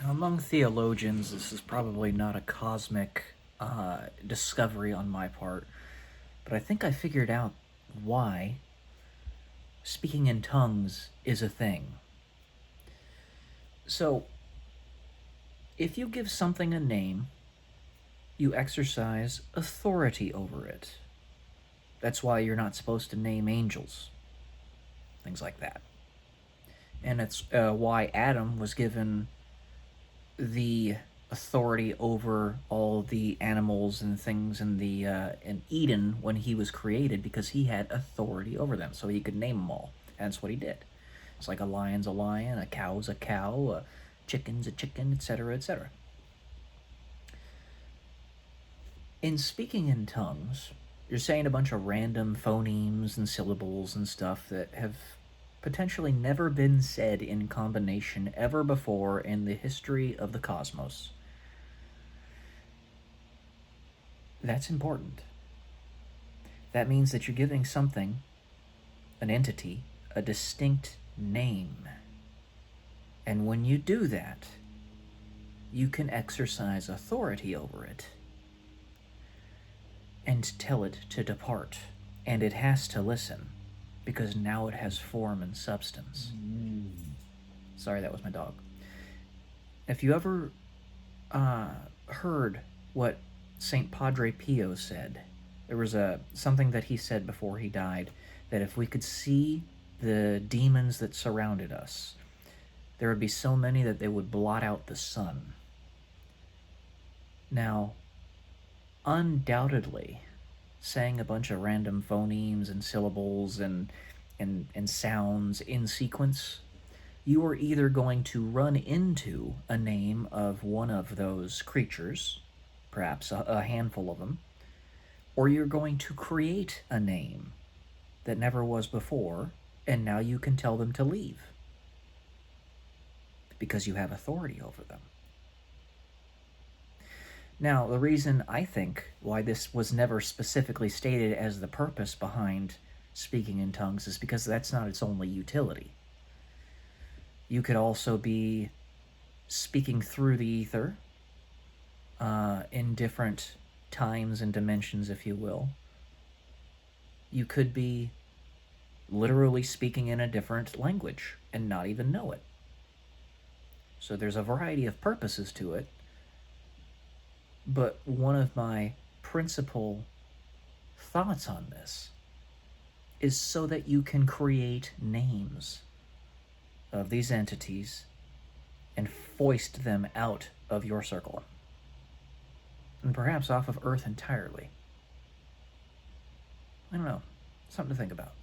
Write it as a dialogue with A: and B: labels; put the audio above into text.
A: Among theologians, this is probably not a cosmic discovery on my part, but I think I figured out why speaking in tongues is a thing. So, if you give something a name, you exercise authority over it. That's why you're not supposed to name angels, things like that. And it's why Adam was given the authority over all the animals and things in Eden when he was created, because he had authority over them, so he could name them all. And that's what he did. It's like a lion's a lion, a cow's a cow, a chicken's a chicken, etc., etc. In speaking in tongues, you're saying a bunch of random phonemes and syllables and stuff that have potentially never been said in combination ever before in the history of the cosmos. That's important. That means that you're giving something, an entity, a distinct name. And when you do that, you can exercise authority over it and tell it to depart. And it has to listen, because now it has form and substance. Sorry, that was my dog. If you ever heard what St. Padre Pio said, there was something that he said before he died, that if we could see the demons that surrounded us, there would be so many that they would blot out the sun. Now, undoubtedly, saying a bunch of random phonemes and syllables and sounds in sequence, you are either going to run into a name of one of those creatures, perhaps a handful of them, or you're going to create a name that never was before, and now you can tell them to leave because you have authority over them. Now, the reason I think why this was never specifically stated as the purpose behind speaking in tongues is because that's not its only utility. You could also be speaking through the ether in different times and dimensions, if you will. You could be literally speaking in a different language and not even know it. So there's a variety of purposes to it. But one of my principal thoughts on this is so that you can create names of these entities and foist them out of your circle, and perhaps off of Earth entirely. I don't know. Something to think about.